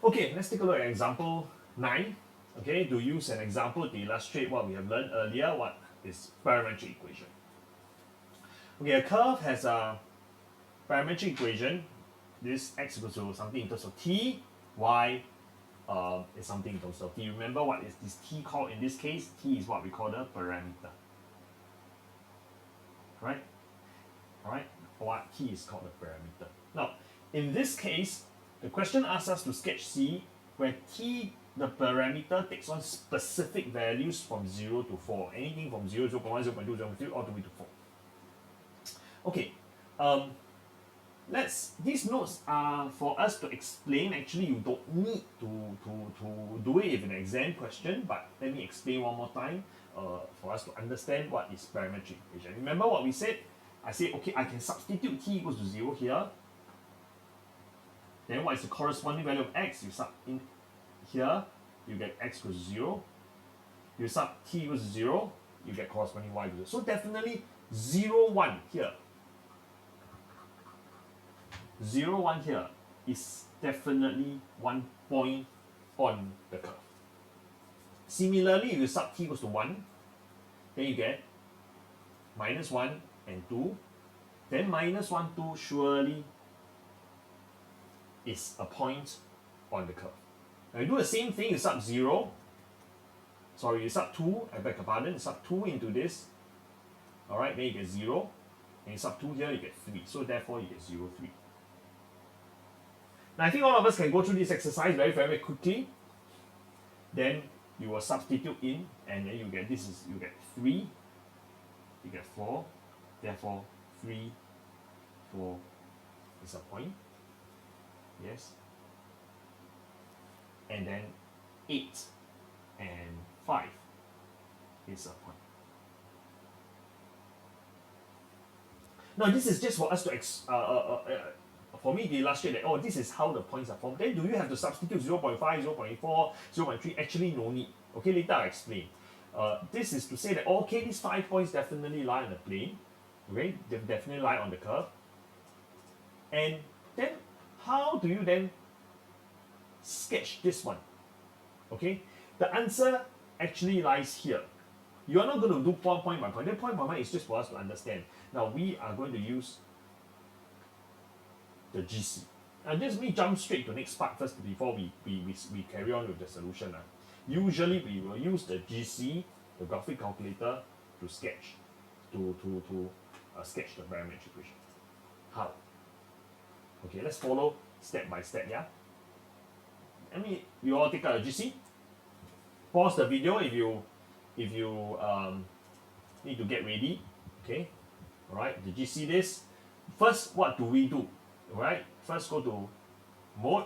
Okay, let's take a look at example 9. Okay, to use an example to illustrate what we have learned earlier, what is parametric equation. Okay, a curve has a parametric equation. This x equals to something in terms of t, y is something in terms of t. Remember what is this t called in this case? T is what we call the parameter. Right? Alright? What t is called the parameter. Now, in this case, the question asks us to sketch C where t, the parameter, takes on specific values from 0 to 4. Anything from 0, 0.1, 0.2, 0.3, all the way to 4. Okay, these notes are for us to explain. Actually, you don't need to do it if an exam question, but let me explain one more time for us to understand what is parametric equation. Remember what we said? I said, okay, I can substitute t equals to 0 here. Then what is the corresponding value of x? You sub in here, you get x equals to 0. You sub t equals to 0, you get corresponding y equals to 0. So definitely 0, 1 here. 0, 1 here is definitely 1 point on the curve. Similarly, if you sub t equals to 1, then you get minus 1 and 2. Then minus 1, 2 surely is a point on the curve. Now you do the same thing, you sub 0. Sorry, you sub 2, I beg your pardon, you sub 2 into this. Alright, then you get 0. And you sub 2 here, you get 3. So therefore you get 0, 3. Now I think all of us can go through this exercise very, very quickly. Then you will substitute in, and then you get this is you get 3, you get 4, therefore 3, 4 is a point. Yes. And then 8 and 5 is a point. Now this is just for us to for me to illustrate that, oh, this is how the points are formed. Then do you have to substitute 0.5, 0.4, 0.3? Actually, no need. Okay, later I'll explain. This is to say that, okay, these 5 points definitely lie on the plane. Okay, they definitely lie on the curve. And then, how do you then sketch this one? Okay, the answer actually lies here. You are not going to do point by point. That point by point is just for us to understand. Now, we are going to use the GC. And just me jump straight to the next part first before we carry on with the solution. Usually we will use the GC, the graphic calculator, to sketch sketch the parametric equation. How? Okay, let's follow step by step. Yeah. You all take out a GC. Pause the video if you need to get ready. Okay. All right. The GC this. First, what do we do? Alright, first go to mode,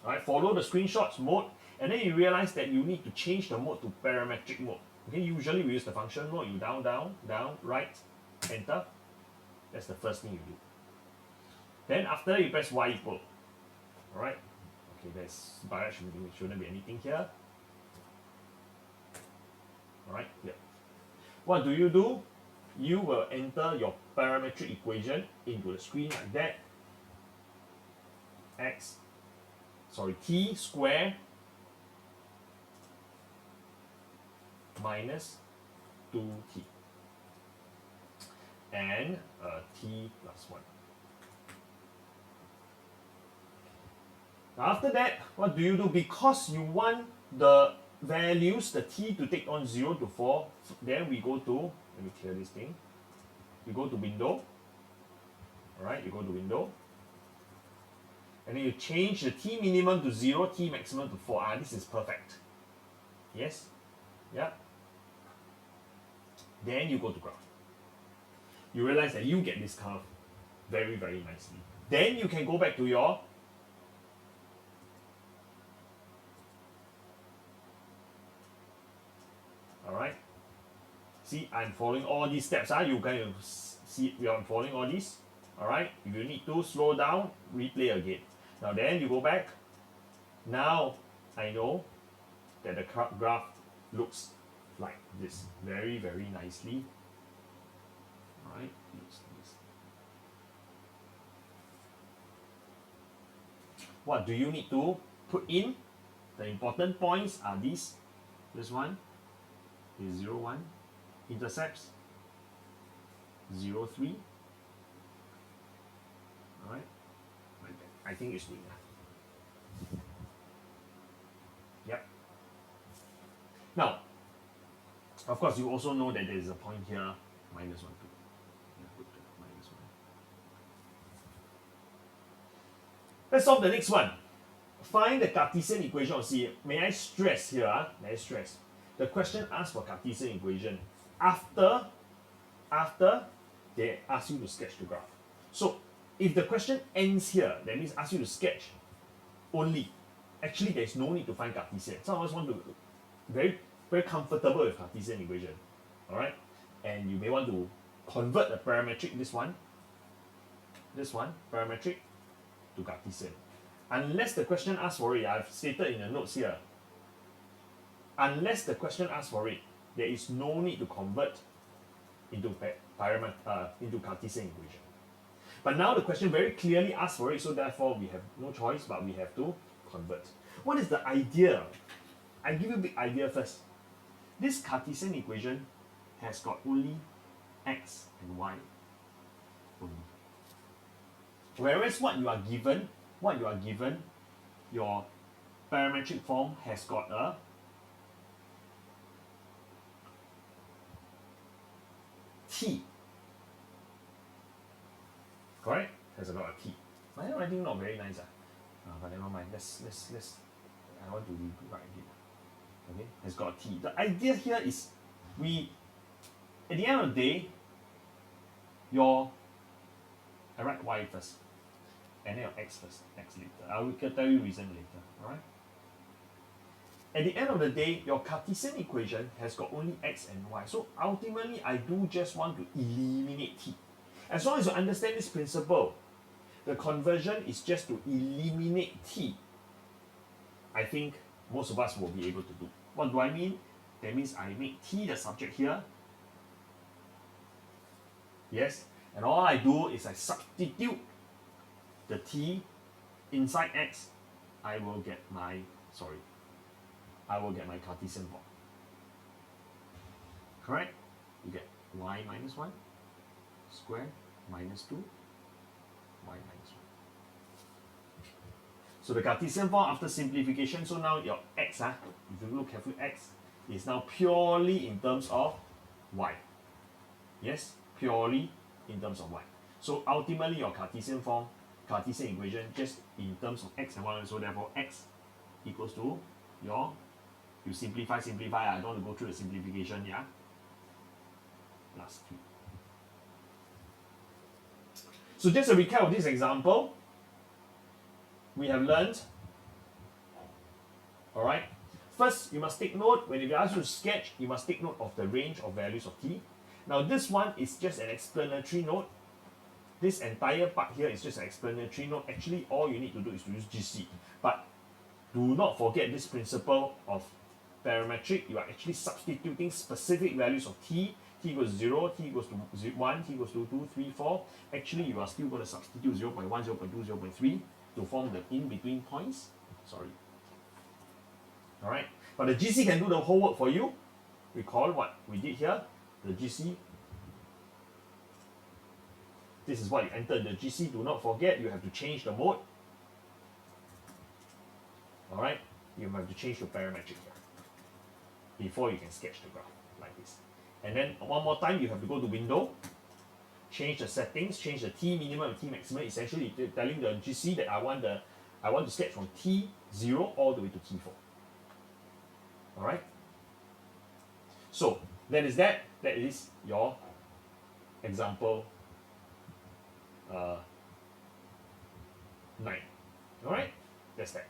alright, follow the screenshots, mode, and then you realize that you need to change the mode to parametric mode. Okay, usually we use the function mode, you down, down, down, right, enter. That's the first thing you do. Then after you press y equal. Alright, okay, there's bias shouldn't be anything here. Alright, yeah. What do? You will enter your parametric equation into the screen like that. T square minus 2t and t plus 1. Now after that, what do you do? Because you want the values, the t to take on 0 to 4, then we go to, let me clear this thing. You go to window. Alright, you go to window. And then you change the t minimum to 0, t maximum to 4. This is perfect. Yes? Yeah. Then you go to graph. You realize that you get this curve very, very nicely. Then you can go back to your alright. See, I'm following all these steps. You can see I'm following all these. Alright. If you need to slow down, replay again. Now then you go back. Now I know that the graph looks like this. Very, very nicely. Alright. What do you need to put in. The important points are these. This one is 0, 1, intercepts 0, 3. Alright, like that. I think it's good enough. Yep. Now, of course, you also know that there is a point here, -1, 2. Yeah, put the -1. Let's solve the next one. Find the Cartesian equation of C. May I stress here, may I stress, the question asks for Cartesian equation after they ask you to sketch the graph. So if the question ends here, that means ask you to sketch only. Actually, there is no need to find Cartesian. Some of us want to very comfortable with Cartesian equation. Alright? And you may want to convert the parametric, this one, parametric to Cartesian. Unless the question asks for it, I've stated in the notes here, unless the question asks for it, there is no need to convert into Cartesian equation. But now the question very clearly asks for it, so therefore we have no choice, but we have to convert. What is the idea? I give you a big idea first. This Cartesian equation has got only x and y only. Whereas what you are given, your parametric form has got a t. Correct? Has got a t. My handwriting not very nice. But never mind. Let's I want to rewrite it. Okay? Has got a t. The idea here is at the end of the day, I write y first. And then your x first, x later. I will tell you reason later. Alright? At the end of the day, your Cartesian equation has got only x and y. So ultimately, I do just want to eliminate t. As long as you understand this principle, the conversion is just to eliminate t. I think most of us will be able to do. What do I mean? That means I make t the subject here. Yes? And all I do is I substitute the t inside x. I will get my Cartesian form. Correct? You get y minus 1 squared minus 2 y minus 1. So the Cartesian form after simplification, so now your x, if you look carefully, x is now purely in terms of y. Yes? Purely in terms of y. So ultimately your Cartesian form, Cartesian equation just in terms of x and y, so therefore x equals to you simplify, I don't want to go through the simplification, yeah? Plus 2. So just a recap of this example, we have learned, alright, first you must take note, when you ask you to sketch, you must take note of the range of values of t. Now this one is just an explanatory note. This entire part here is just an explanatory note. Actually, all you need to do is to use GC. But do not forget this principle of parametric. You are actually substituting specific values of t. T equals 0, t equals to 1, t equals to 2, 3, 4. Actually, you are still going to substitute 0.1, 0.2, 0.3 to form the in-between points. Sorry. Alright? But the GC can do the whole work for you. Recall what we did here. The GC. This is what you entered in the GC. Do not forget, you have to change the mode. Alright? You have to change your parametric here before you can sketch the graph like this. And then one more time, you have to go to window, change the settings, change the t minimum and t maximum. Essentially telling the GC that I want to sketch from t0 all the way to t4. Alright? So that is that. That is your example 9. Alright? That's that.